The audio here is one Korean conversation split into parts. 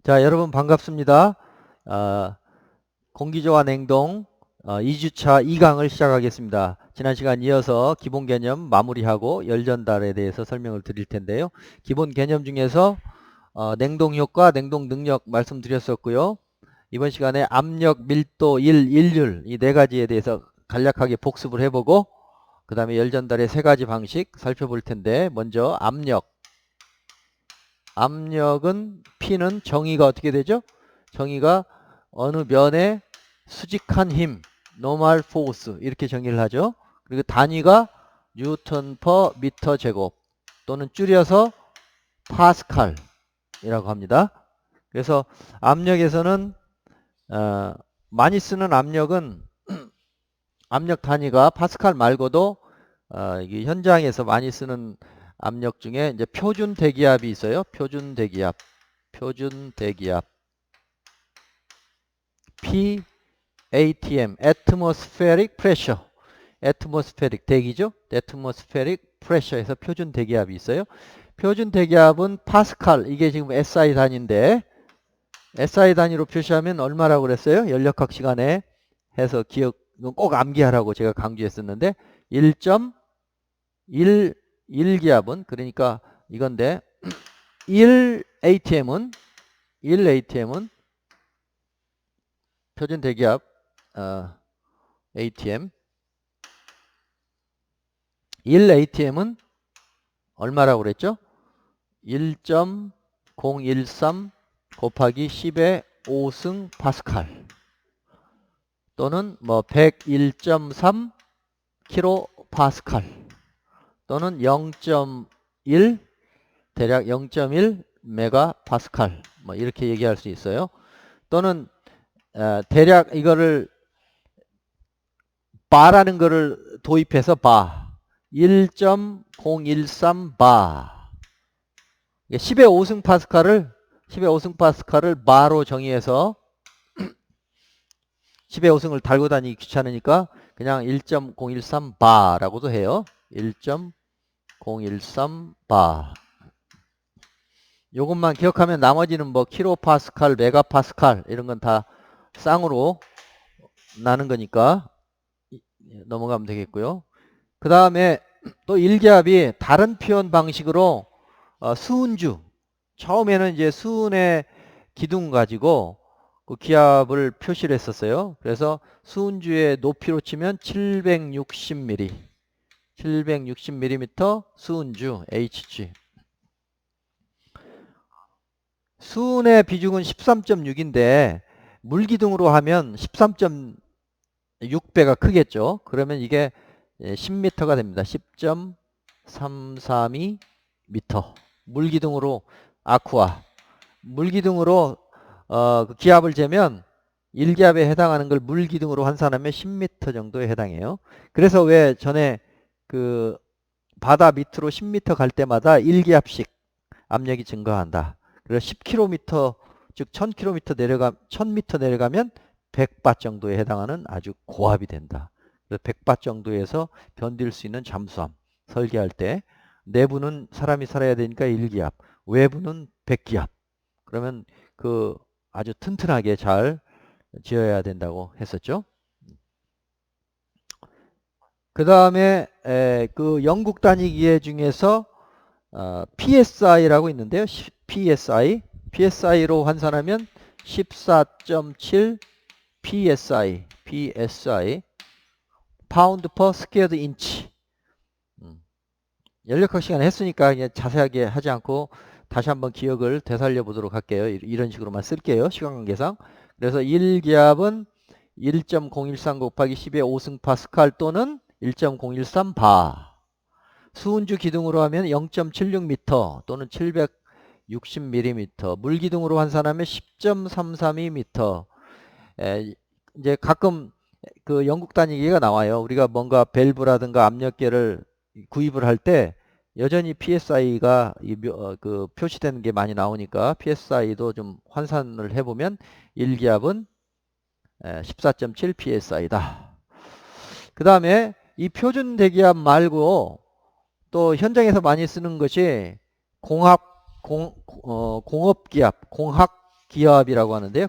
자, 여러분 반갑습니다. 공기저와 냉동 2주차 2강을 시작하겠습니다. 지난 시간 이어서 기본 개념 마무리하고 열전달에 대해서 설명을 드릴 텐데요. 기본 개념 중에서 냉동 효과, 냉동 능력 말씀드렸었고요. 이번 시간에 압력, 밀도, 일률 이 네 가지에 대해서 간략하게 복습을 해보고 그 다음에 열전달의 세 가지 방식 살펴볼 텐데, 먼저 압력은 P는 정의가 어떻게 되죠? 정의가 어느 면의 수직한 힘, normal force 이렇게 정의를 하죠. 그리고 단위가 뉴턴 퍼 미터 제곱 또는 줄여서 파스칼이라고 합니다. 그래서 압력에서는 많이 쓰는 압력은 압력 단위가 파스칼 말고도 이게 현장에서 많이 쓰는 압력 중에 이제 표준 대기압이 있어요. 표준 대기압. PATM, atmospheric pressure. atmospheric 대기죠. atmospheric pressure에서 표준 대기압이 있어요. 표준 대기압은 파스칼, 이게 지금 SI 단위인데 SI 단위로 표시하면 얼마라고 그랬어요? 연력학 시간에 해서 꼭 암기하라고 제가 강조했었는데 1.1 1기압은 그러니까 이건데 1 ATM은 표준 대기압 ATM 1 ATM은 얼마라고 그랬죠? 1.013 곱하기 10의 5승 파스칼 또는 뭐 101.3 킬로 파스칼 또는 0.1 대략 0.1 메가 파스칼 뭐 이렇게 얘기할 수 있어요. 또는 대략 이거를 바라는 거를 도입해서 1.013 바 10의 5승 파스칼을 바로 정의해서 10의 5승을 달고 다니기 귀찮으니까 그냥 1.013 바라고도 해요. 1.013 바. 요것만 기억하면 나머지는 뭐 킬로파스칼, 메가파스칼 이런 건 다 쌍으로 나는 거니까 넘어가면 되겠고요. 그 다음에 또 일기압이 다른 표현 방식으로 수은주, 처음에는 이제 수은의 기둥 가지고 그 기압을 표시를 했었어요. 그래서 수은주의 높이로 치면 760mm, 760mm 수은주 HG. 수은의 비중은 13.6인데 물기둥으로 하면 13.6배가 크겠죠. 그러면 이게 10m가 됩니다. 10.332m. 물기둥으로 아쿠아. 물기둥으로 그 기압을 재면 1기압에 해당하는 걸 물기둥으로 환산하면 10m 정도에 해당해요. 그래서 왜 전에 그 바다 밑으로 10m 갈 때마다 1기압씩 압력이 증가한다. 그래서 10km 즉 1000m 내려가면 100바 정도에 해당하는 아주 고압이 된다. 그래서 100바 정도에서 견딜 수 있는 잠수함 설계할 때 내부는 사람이 살아야 되니까 1기압, 외부는 100기압. 그러면 그 아주 튼튼하게 잘 지어야 된다고 했었죠. 그 다음에 그 영국 단위 기계 중에서 PSI라고 있는데요. PSI로 환산하면 14.7 PSI 파운드 퍼 스퀘어드 인치. 연력학 시간에 했으니까 그냥 자세하게 하지 않고 다시 한번 기억을 되살려 보도록 할게요. 이런 식으로만 쓸게요. 시간 관계상. 그래서 1기압은 1.013 곱하기 10의 5승 파스칼 또는 1.013 바. 수은주 기둥으로 하면 0.76m 또는 760mm. 물기둥으로 환산하면 10.332m. 이제 가끔 그 영국 단위 기계가 나와요. 우리가 뭔가 밸브라든가 압력계를 구입을 할 때 여전히 PSI가 그 표시되는 게 많이 나오니까 PSI도 좀 환산을 해보면 1기압은 14.7 PSI다. 그 다음에 이 표준 대기압 말고 또 현장에서 많이 쓰는 것이 공업기압, 공학기압이라고 하는데요.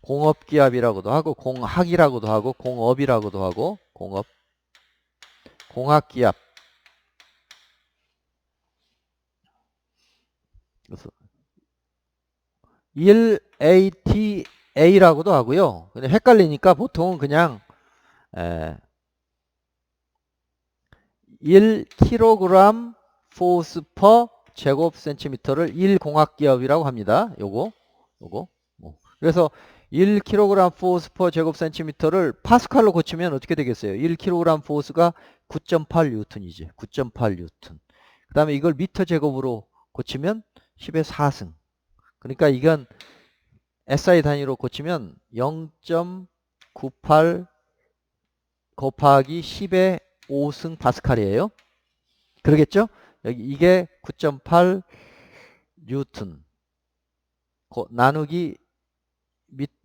공업기압이라고도 하고 공학이라고도 하고 공업이라고도 하고 공학기압. 그래서 1ATA라고도 하고요. 근데 헷갈리니까 보통은 그냥 1kg 포스 퍼 제곱센티미터를 1공학기압이라고 합니다. 요거. 그래서 1kg 포스 퍼 제곱센티미터를 파스칼로 고치면 어떻게 되겠어요? 1kg 포스가 9.8뉴턴이지. 9.8뉴턴. 그 다음에 이걸 미터 제곱으로 고치면 10의 4승. 그러니까 이건 SI 단위로 고치면 0.98 곱하기 10의 5승 파스칼이에요. 그러겠죠? 여기 이게 9.8 뉴턴 나누기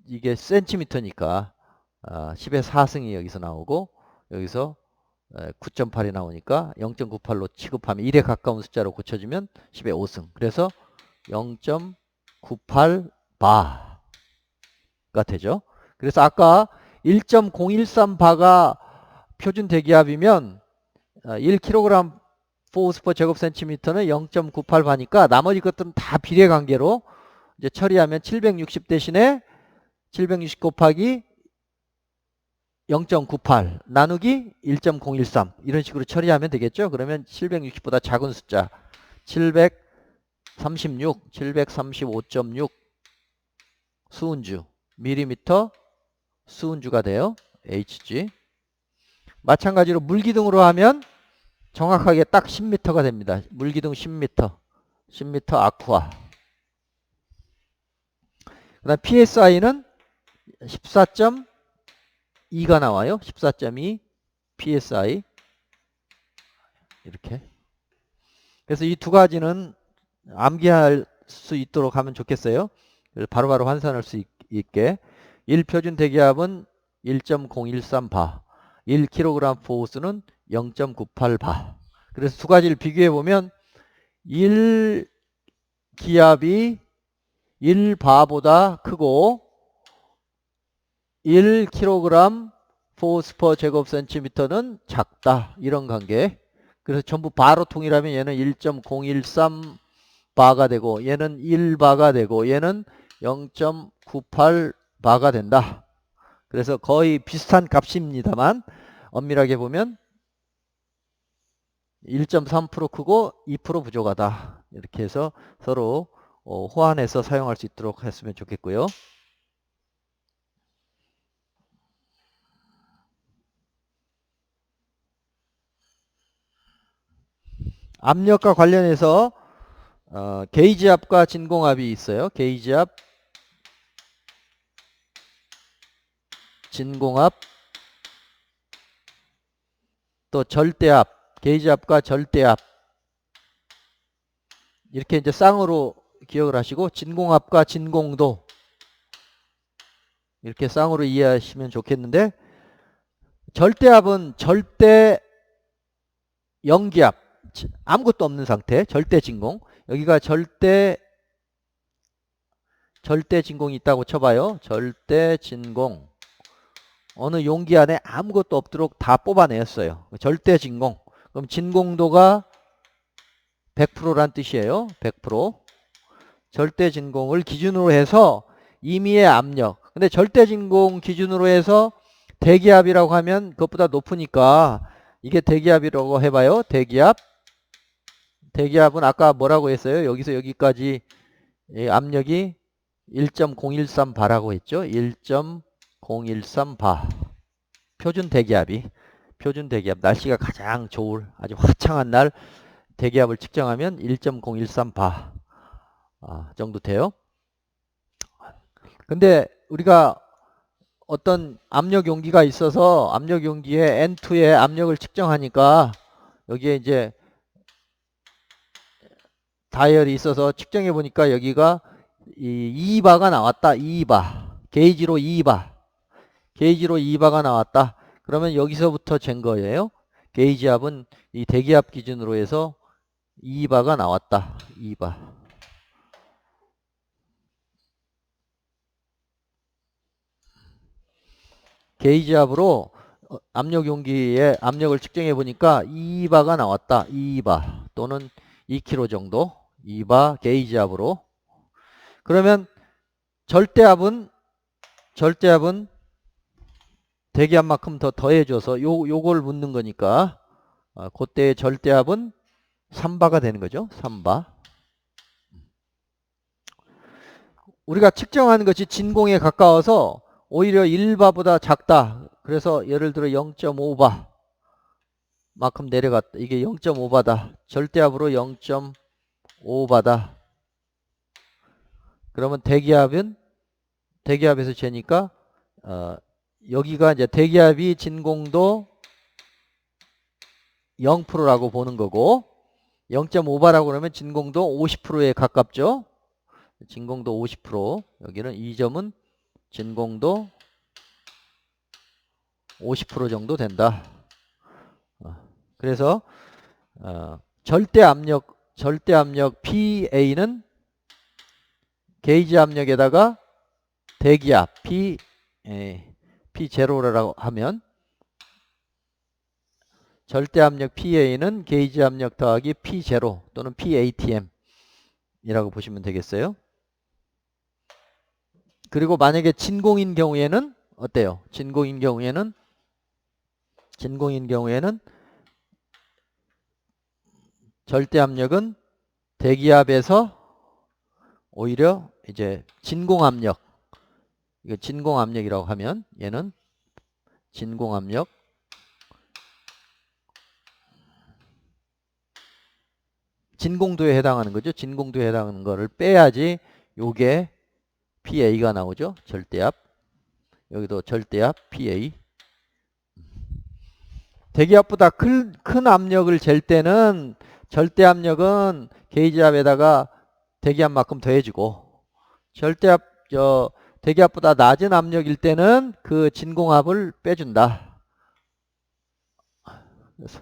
이게 센티미터니까 10의 4승이 여기서 나오고 여기서 9.8이 나오니까 0.98로 취급하면 1에 가까운 숫자로 고쳐주면 10의 5승. 그래서 0.98바가 되죠. 그래서 아까 1.013바가 표준 대기압이면 1kg 포스 퍼 제곱센티미터는 0.98바니까 나머지 것들은 다 비례관계로 이제 처리하면 760 대신에 760 곱하기 0.98 나누기 1.013 이런 식으로 처리하면 되겠죠. 그러면 760보다 작은 숫자 736, 735.6 수은주 밀리미터 수은주가 돼요. Hg. 마찬가지로 물기둥으로 하면 정확하게 딱 10m가 됩니다. 물기둥 10m. 10m 아쿠아. 그 다음 PSI는 14.2가 나와요. 14.2 PSI. 이렇게. 그래서 이 두 가지는 암기할 수 있도록 하면 좋겠어요. 바로바로 환산할 수 있게. 1표준 대기압은 1.013바. 1kg 포스는 0.98바. 그래서 두 가지를 비교해 보면 1기압이 1바보다 크고 1kg 포스 퍼 제곱센티미터는 작다. 이런 관계. 그래서 전부 바로 통일하면 얘는 1.013바가 되고 얘는 1바가 되고 얘는 0.98바가 된다. 그래서 거의 비슷한 값입니다만 엄밀하게 보면 1.3% 크고 2% 부족하다. 이렇게 해서 서로 호환해서 사용할 수 있도록 했으면 좋겠고요. 압력과 관련해서 게이지압과 진공압이 있어요. 게이지압, 진공압, 또 절대압, 게이지압과 절대압 이렇게 이제 쌍으로 기억을 하시고 진공압과 진공도 이렇게 쌍으로 이해하시면 좋겠는데 절대압은 절대 연기압 아무것도 없는 상태 절대 진공 여기가 절대 진공이 있다고 쳐봐요. 절대 진공 어느 용기 안에 아무것도 없도록 다 뽑아냈어요. 절대 진공 그럼 진공도가 100%란 뜻이에요. 100% 절대 진공을 기준으로 해서 임의의 압력 근데 절대 진공 기준으로 해서 대기압이라고 하면 그것보다 높으니까 이게 대기압이라고 해봐요. 대기압은 아까 뭐라고 했어요? 여기서 여기까지 압력이 1.013바라고 했죠. 1.013바 표준 대기압 날씨가 가장 좋을 아주 화창한 날 대기압을 측정하면 1.013바 정도 돼요. 근데 우리가 어떤 압력 용기가 있어서 압력 용기에 N2의 압력을 측정하니까 여기에 이제 다이얼이 있어서 측정해 보니까 여기가 2바가 나왔다. 2바. 게이지로 2바가 나왔다. 그러면 여기서부터 잰 거예요. 게이지압은 이 대기압 기준으로 해서 2바가 나왔다. 2바. 게이지압으로 압력 용기의 압력을 측정해 보니까 2바가 나왔다. 2바 또는 2kg 정도. 2바 게이지압으로. 그러면 절대압은 대기압만큼 더 더해줘서 요걸 묻는 거니까 그때의 절대압은 3바가 되는 거죠. 3바. 우리가 측정하는 것이 진공에 가까워서 오히려 1바보다 작다. 그래서 예를 들어 0.5바 만큼 내려갔다. 이게 0.5바다. 절대압으로 0.5바다. 그러면 대기압에서 재니까 여기가 이제 대기압이 진공도 0%라고 보는 거고 0.5바라고 그러면 진공도 50%에 가깝죠. 진공도 50%. 여기는 이 점은 진공도 50% 정도 된다. 그래서 절대압력 PA는 게이지 압력에다가 대기압 P0라고 하면 절대압력 PA는 게이지 압력 더하기 P0 또는 PATM 이라고 보시면 되겠어요. 그리고 만약에 진공인 경우에는 어때요? 진공인 경우에는 절대압력은 대기압에서 오히려 이제 진공압력, 이거 진공압력이라고 하면 얘는 진공압력, 진공도에 해당하는 거죠. 진공도에 해당하는 거를 빼야지 요게 PA가 나오죠. 절대압. 여기도 절대압 PA. 대기압보다 큰 압력을 잴 때는 절대압력은 게이지압에다가 대기압만큼 더해주고 대기압보다 낮은 압력일 때는 그 진공압을 빼준다. 그래서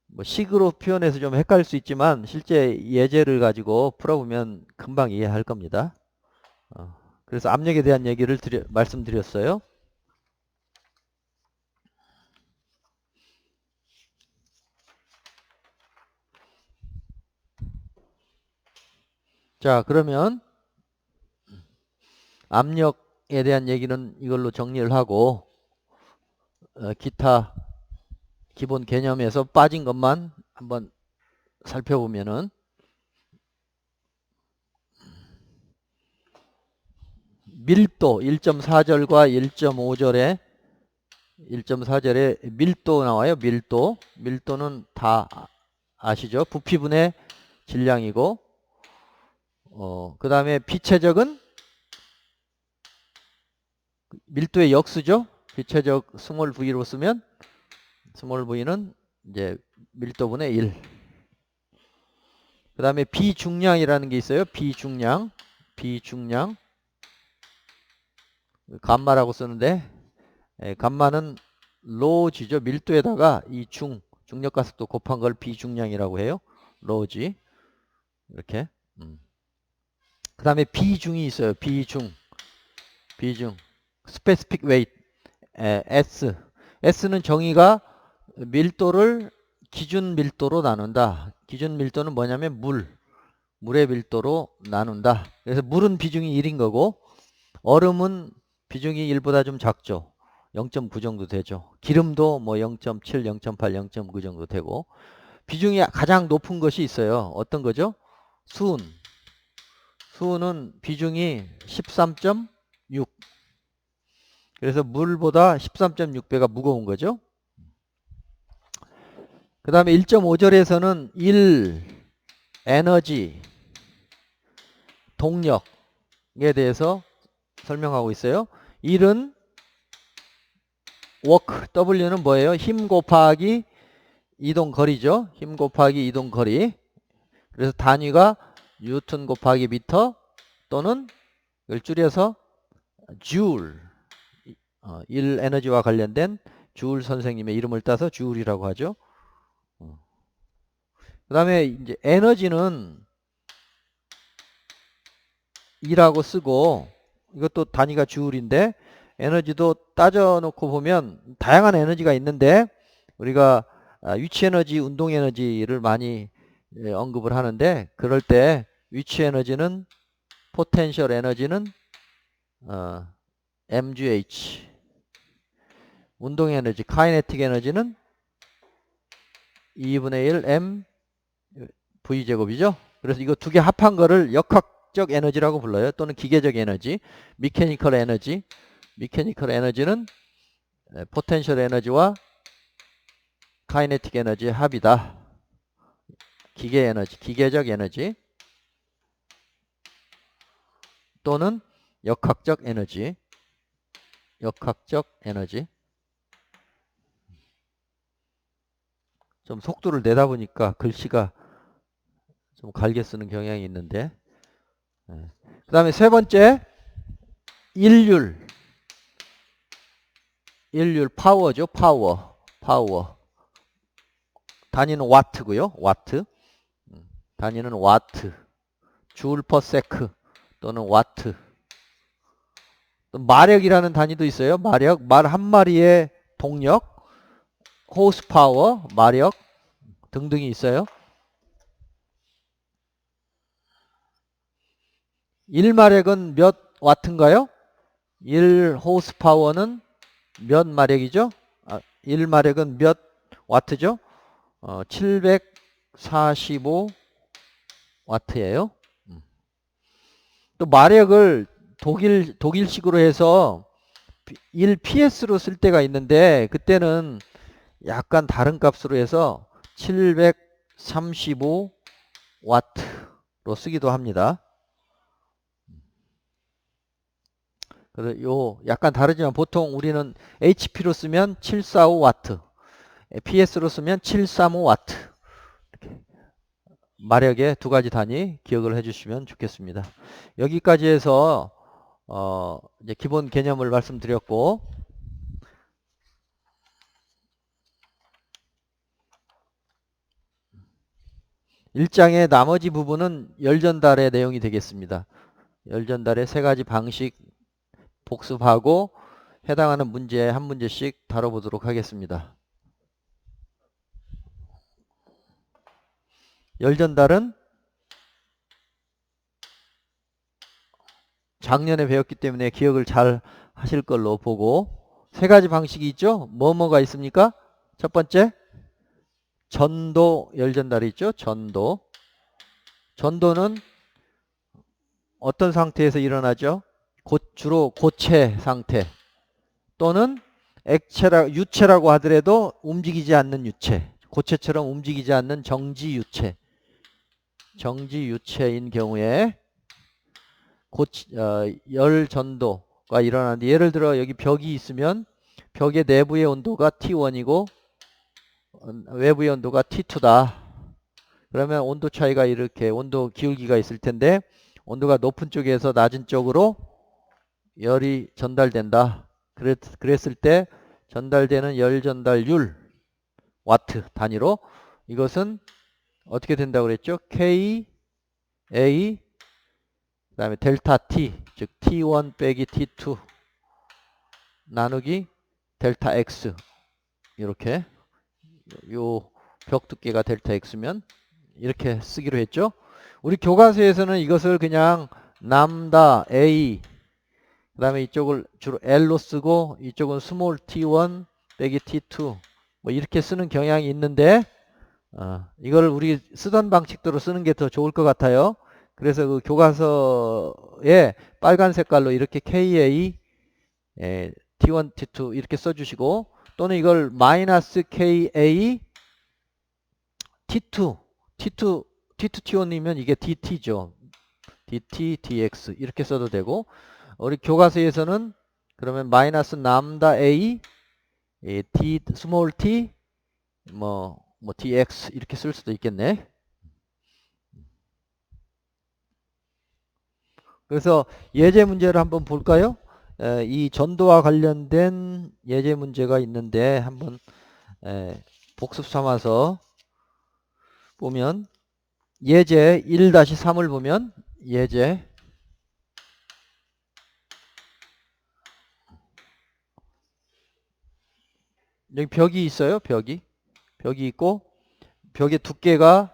뭐 식으로 표현해서 좀 헷갈릴 수 있지만 실제 예제를 가지고 풀어보면 금방 이해할 겁니다. 그래서 압력에 대한 얘기를 말씀드렸어요. 자, 그러면 압력에 대한 얘기는 이걸로 정리를 하고 기타 기본 개념에서 빠진 것만 한번 살펴보면은 밀도 1.4절과 1.4절에 밀도 나와요. 밀도는 다 아시죠? 부피분의 질량이고 그 다음에 비체적은 밀도의 역수죠. 비체적 스몰 v로 쓰면 스몰 v는 이제 밀도분의 1. 그 다음에 비중량이라는 게 있어요. 비중량 감마라고 쓰는데 감마는 로지죠. 밀도에다가 이 중력가속도 곱한 걸 비중량이라고 해요. 로지 이렇게. 그 다음에 비중이 있어요. 비중 specific weight S는 정의가 밀도를 기준 밀도로 나눈다. 기준 밀도는 뭐냐면 물의 밀도로 나눈다. 그래서 물은 비중이 1인 거고 얼음은 비중이 1보다 좀 작죠. 0.9 정도 되죠. 기름도 뭐 0.7, 0.8, 0.9 정도 되고 비중이 가장 높은 것이 있어요. 어떤 거죠? 수은은 비중이 13.6. 그래서 물보다 13.6배가 무거운 거죠. 그 다음에 1.5절에서는 1 에너지 동력에 대해서 설명하고 있어요. 1은 워크, W는 뭐예요? 힘 곱하기 이동거리죠. 힘 곱하기 이동거리. 그래서 단위가 뉴턴 곱하기 미터 또는 이걸 줄여서 줄. 1 에너지와 관련된 줄 선생님의 이름을 따서 줄이라고 하죠. 그 다음에 이제 에너지는 2라고 쓰고 이것도 단위가 줄인데 에너지도 따져 놓고 보면 다양한 에너지가 있는데 우리가 위치 에너지, 운동 에너지를 많이 언급을 하는데 그럴 때 위치 에너지는 포텐셜 에너지는 mgh, 운동 에너지, 카이네틱 에너지는 2분의 1 m v 제곱이죠. 그래서 이거 두 개 합한 거를 역학적 에너지라고 불러요. 또는 기계적 에너지, 미케니컬 에너지. 미케니컬 에너지는 포텐셜 에너지와 카이네틱 에너지의 합이다. 기계 에너지, 기계적 에너지 또는 역학적 에너지, 역학적 에너지. 좀 속도를 내다 보니까 글씨가 좀 갈게 쓰는 경향이 있는데. 그 다음에 세 번째, 일률. 일률 파워죠. 파워. 단위는 와트고요. 와트. 단위는 와트. 줄 퍼 세크 또는 와트. 또 마력이라는 단위도 있어요. 마력. 말 한 마리의 동력. 호스 파워, 마력 등등이 있어요. 1마력은 몇 와트인가요? 1 호스 파워는 몇 마력이죠? 1마력은 몇 와트죠? 745 와트예요. 또 마력을 독일식으로 해서 1ps로 쓸 때가 있는데 그때는 약간 다른 값으로 해서 735 와트로 쓰기도 합니다. 그래서 요 약간 다르지만 보통 우리는 HP로 쓰면 745 와트, PS로 쓰면 735 와트. 이렇게 마력의 두 가지 단위 기억을 해주시면 좋겠습니다. 여기까지 해서 이제 기본 개념을 말씀드렸고, 1장의 나머지 부분은 열전달의 내용이 되겠습니다. 열전달의 세 가지 방식 복습하고 해당하는 문제 한 문제씩 다뤄보도록 하겠습니다. 열전달은 작년에 배웠기 때문에 기억을 잘 하실 걸로 보고, 세 가지 방식이 있죠. 뭐가 있습니까? 첫 번째, 전도 열전달이 있죠. 전도는 어떤 상태에서 일어나죠? 주로 고체 상태 또는 유체라고 하더라도 움직이지 않는 유체, 고체처럼 움직이지 않는 정지 유체인 경우에 열 전도가 일어나는데, 예를 들어 여기 벽이 있으면 벽의 내부의 온도가 T1이고 외부의 온도가 T2다. 그러면 온도 차이가 이렇게 온도 기울기가 있을 텐데 온도가 높은 쪽에서 낮은 쪽으로 열이 전달된다. 그랬을 때 전달되는 열 전달률 와트 단위로 이것은 어떻게 된다고 그랬죠? K, A, 그 다음에 델타 T, 즉 T1 빼기 T2 나누기 델타 X. 이렇게 요 벽 두께가 델타 X면 이렇게 쓰기로 했죠. 우리 교과서에서는 이것을 그냥 람다 A, 그 다음에 이쪽을 주로 L로 쓰고 이쪽은 스몰 T1 빼기 T2 뭐 이렇게 쓰는 경향이 있는데 이걸 우리 쓰던 방식대로 쓰는 게 더 좋을 것 같아요. 그래서 그 교과서에 빨간 색깔로 이렇게 KA T1, T2 이렇게 써주시고, 또는 이걸 마이너스 KA T2, T1이면 이게 DT죠. DT, DX 이렇게 써도 되고, 우리 교과서에서는 그러면 마이너스 람다 A, D, 스몰 t, 뭐 dx 이렇게 쓸 수도 있겠네. 그래서 예제 문제를 한번 볼까요? 이 전도와 관련된 예제 문제가 있는데 한번 복습 삼아서 보면, 예제 1-3을 보면 예제 여기 벽이 있어요. 벽이 있고 벽의 두께가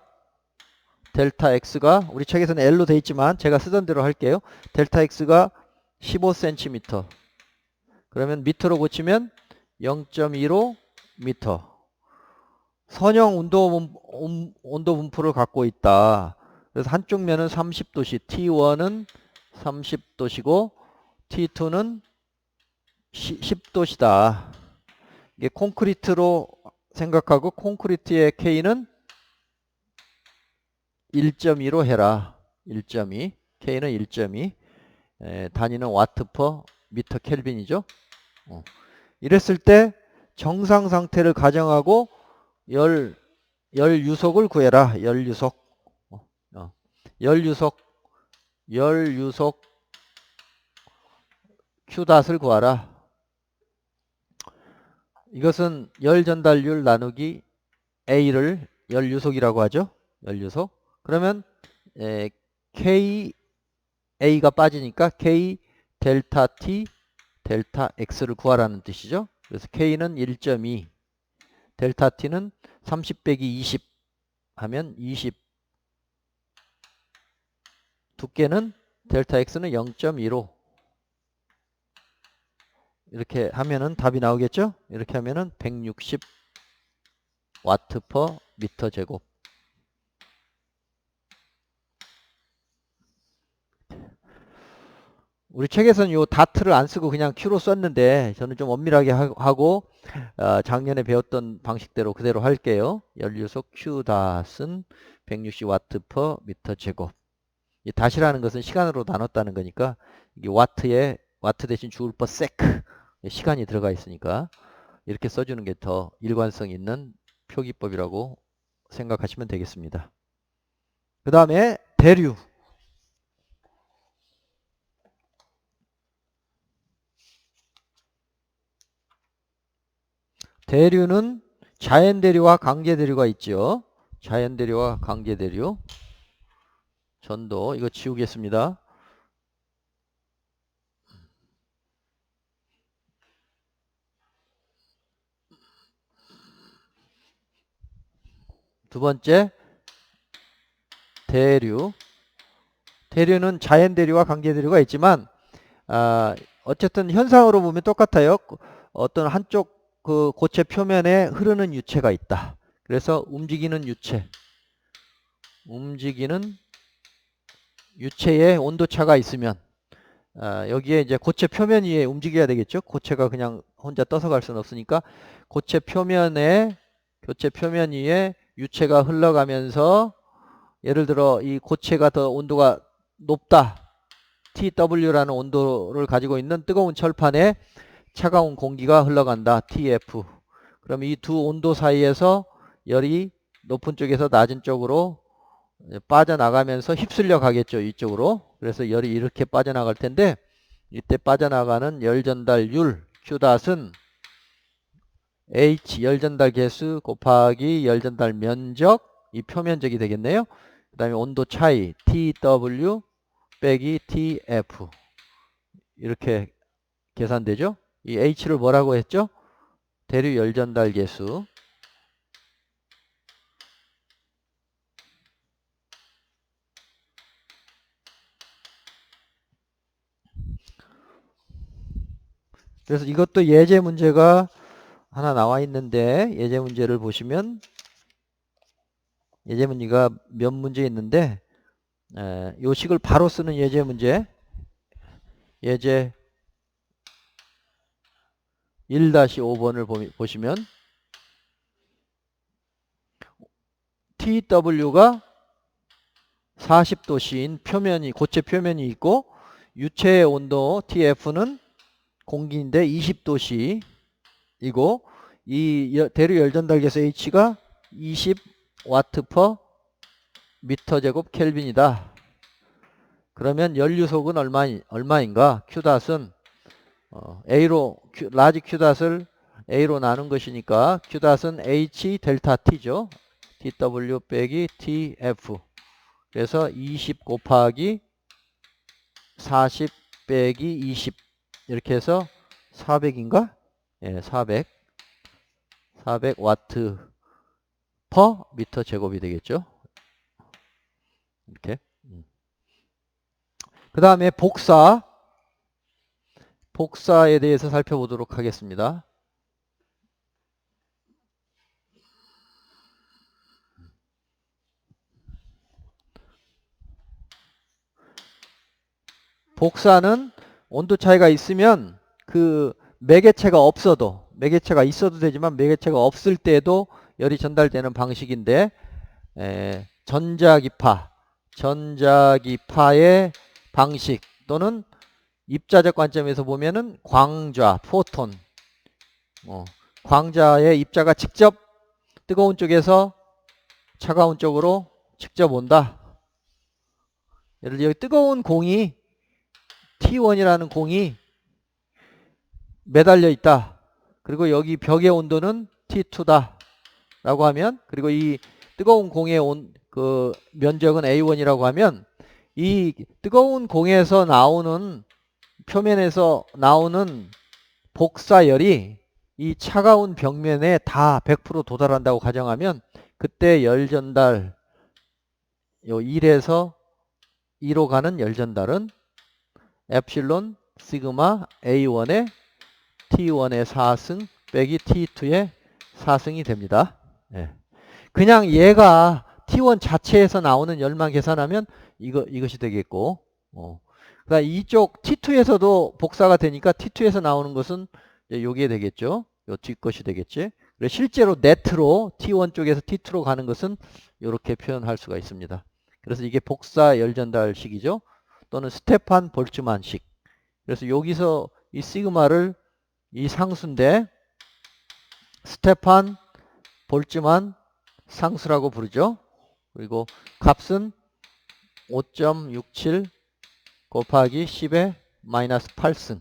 델타 X가 우리 책에서는 L로 돼 있지만 제가 쓰던 대로 할게요. 델타 X가 15cm. 그러면 미터로 고치면 0.15 미터. 선형 온도 분포를 갖고 있다. 그래서 한쪽 면은 30도씨, T1은 30도시고 T2는 10도시다. 이게 콘크리트로 생각하고 콘크리트의 K는 1.2로 해라. 1.2. K는 1.2. 단위는 와트 퍼 미터 켈빈이죠. 이랬을 때 정상 상태를 가정하고 열 유속을 구해라. 열 유속. 열 유속 Q닷을 구하라. 이것은 열 전달률 나누기 A를 열 유속이라고 하죠. 열 유속. 그러면 K A가 빠지니까 K 델타 T 델타 X를 구하라는 뜻이죠. 그래서 K는 1.2, 델타 T는 30 빼기 20 하면 20. 두께는 델타 X는 0.15. 이렇게 하면은 답이 나오겠죠? 이렇게 하면은 160 와트 퍼 미터 제곱. 우리 책에서는 요 다트를 안 쓰고 그냥 Q로 썼는데 저는 좀 엄밀하게 하고 작년에 배웠던 방식대로 그대로 할게요. 연류속 Q닷은 160 와트 퍼 미터 제곱. 이 닷이라는 것은 시간으로 나눴다는 거니까 이게 와트 대신 주울 퍼 세크 시간이 들어가 있으니까 이렇게 써주는 게 더 일관성 있는 표기법이라고 생각하시면 되겠습니다. 그 다음에 대류. 대류는 자연대류와 강제대류가 있죠. 자연대류와 강제대류. 전도 이거 지우겠습니다. 두 번째 대류. 대류는 자연대류와 강제대류가 있지만 어쨌든 현상으로 보면 똑같아요. 어떤 한쪽 그 고체 표면에 흐르는 유체가 있다. 그래서 움직이는 유체에 온도차가 있으면 여기에 이제 고체 표면 위에 움직여야 되겠죠. 고체가 그냥 혼자 떠서 갈 수는 없으니까 고체 표면 위에 유체가 흘러가면서 예를 들어 이 고체가 더 온도가 높다. TW라는 온도를 가지고 있는 뜨거운 철판에 차가운 공기가 흘러간다. TF. 그럼 이 두 온도 사이에서 열이 높은 쪽에서 낮은 쪽으로 빠져나가면서 휩쓸려 가겠죠. 이쪽으로. 그래서 열이 이렇게 빠져나갈 텐데 이때 빠져나가는 열 전달률 Q닷은 H 열 전달 개수 곱하기 열 전달 면적 이 표면적이 되겠네요. 그 다음에 온도 차이 TW 빼기 TF 이렇게 계산되죠. 이 H를 뭐라고 했죠? 대류 열 전달 개수. 그래서 이것도 예제 문제가 하나 나와 있는데 예제 문제를 보시면 예제 문제가 몇 문제 있는데 요 식을 바로 쓰는 예제 문제 예제 1-5번을 보시면 TW가 40도씨인 표면이 고체 표면이 있고 유체의 온도 TF는 공기인데 20도씨이고 이 대류 열전달계수 H가 20 와트 퍼 미터 제곱 켈빈이다. 그러면 연류속은 얼마인가? Q닷은 A로 라지 Q닷을 A로 나눈 것이니까 Q닷은 H 델타 T죠. TW 빼기 TF. 그래서 20 곱하기 40 빼기 20 이렇게 해서 400인가? 예, 400. 400와트 퍼 미터 제곱이 되겠죠. 이렇게. 그 다음에 복사에 대해서 살펴보도록 하겠습니다. 복사는 온도 차이가 있으면 그 매개체가 있어도 되지만 매개체가 없을 때도 열이 전달되는 방식인데, 전자기파의 방식 또는 입자적 관점에서 보면은 광좌, 포톤, 광자의 입자가 직접 뜨거운 쪽에서 차가운 쪽으로 직접 온다. 예를 들어 여기 뜨거운 공이 T1이라는 공이 매달려 있다. 그리고 여기 벽의 온도는 T2다. 라고 하면, 그리고 이 뜨거운 공의 그 면적은 A1이라고 하면, 이 뜨거운 공에서 나오는, 표면에서 나오는 복사열이 이 차가운 벽면에 다 100% 도달한다고 가정하면, 그때 열 전달, 요 1에서 2로 가는 열 전달은 엡실론 시그마 A1의 T1의 4승 빼기 T2의 4승이 됩니다. 예. 그냥 얘가 T1 자체에서 나오는 열만 계산하면 이것이 되겠고, 그다음 이쪽 T2에서도 복사가 되니까 T2에서 나오는 것은 요게 되겠죠. 요 뒷것이 되겠지. 그래서 실제로 네트로 T1 쪽에서 T2로 가는 것은 이렇게 표현할 수가 있습니다. 그래서 이게 복사 열전달식이죠. 또는 스테판 볼츠만식. 그래서 여기서 이 시그마를 이 상수인데 스테판 볼츠만 상수라고 부르죠. 그리고 값은 5.67 곱하기 10의 마이너스 8승.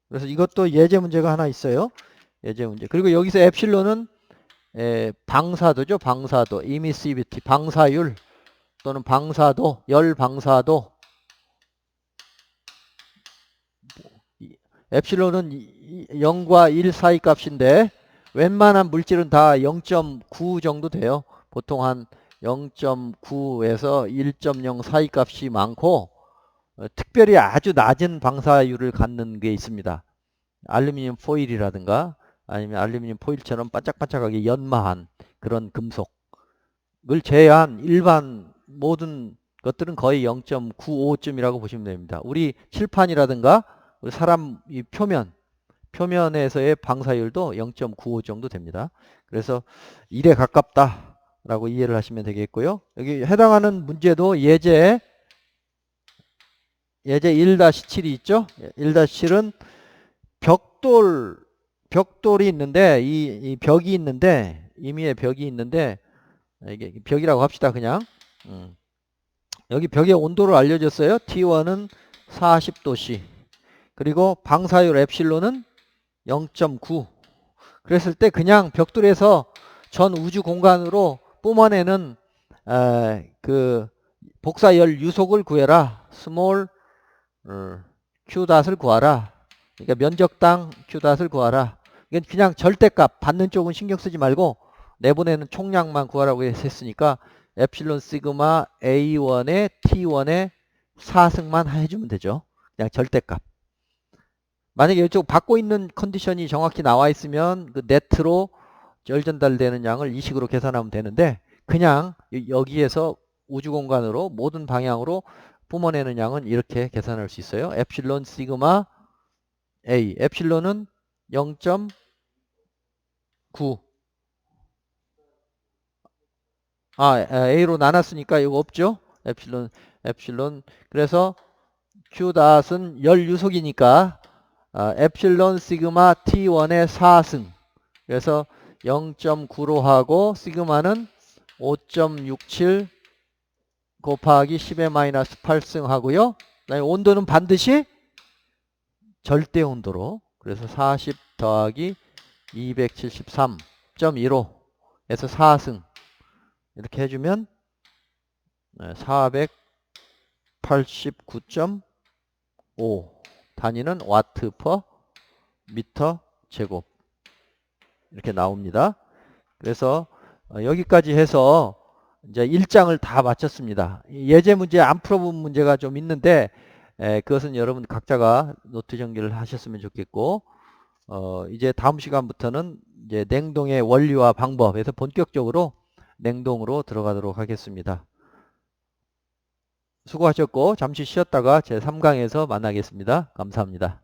그래서 이것도 예제 문제가 하나 있어요. 예제 문제. 그리고 여기서 엡실론은 방사도죠. 방사도, 이미시비티, 방사율 또는 방사도, 열 방사도. 엡실론은 0과 1 사이 값인데 웬만한 물질은 다 0.9 정도 돼요. 보통 한 0.9에서 1.0 사이 값이 많고, 특별히 아주 낮은 방사율을 갖는 게 있습니다. 알루미늄 포일이라든가 아니면 알루미늄 포일처럼 반짝반짝하게 연마한 그런 금속을 제외한 일반 모든 것들은 거의 0.95쯤이라고 보시면 됩니다. 우리 칠판이라든가 우리 사람 이 표면에서의 방사율도 0.95 정도 됩니다. 그래서 1에 가깝다라고 이해를 하시면 되겠고요. 여기 해당하는 문제도 예제 1-7이 있죠. 1-7은 벽돌이 있는데 이 벽이 있는데 임의의 벽이 있는데 이게 벽이라고 합시다. 그냥 여기 벽의 온도를 알려줬어요. T1은 40도씨 그리고 방사율 엡실론은 0.9. 그랬을 때 그냥 벽돌에서 전 우주 공간으로 뿜어내는 그 복사열 유속을 구해라. 스몰 Q닷을 구하라. 그러니까 면적당 Q닷을 구하라. 이건 그냥 절대값 받는 쪽은 신경 쓰지 말고 내보내는 총량만 구하라고 했으니까 엡실론 시그마 A1의 T1의 4승만 해주면 되죠. 그냥 절대값. 만약에 이쪽 받고 있는 컨디션이 정확히 나와 있으면 그 네트로 열 전달되는 양을 이 식으로 계산하면 되는데 그냥 여기에서 우주 공간으로 모든 방향으로 뿜어내는 양은 이렇게 계산할 수 있어요. 엡실론 시그마 A. 엡실론은 0.9. A로 나눴으니까 이거 없죠? 엡실론. 그래서 Q닷은 열 유속이니까 엡실론 시그마 T1의 4승. 그래서 0.9로 하고 시그마는 5.67 곱하기 10의 마이너스 8승 하고요. 그다음에 온도는 반드시 절대 온도로. 그래서 40 더하기 273.15 에서 4승. 이렇게 해주면 489.5 단위는 와트 퍼 미터 제곱. 이렇게 나옵니다. 그래서 여기까지 해서 이제 1장을 다 마쳤습니다. 예제 문제 안 풀어본 문제가 좀 있는데 그것은 여러분 각자가 노트 정리를 하셨으면 좋겠고, 이제 다음 시간부터는 이제 냉동의 원리와 방법에서 본격적으로 냉동으로 들어가도록 하겠습니다. 수고하셨고 잠시 쉬었다가 제 3강에서 만나겠습니다. 감사합니다.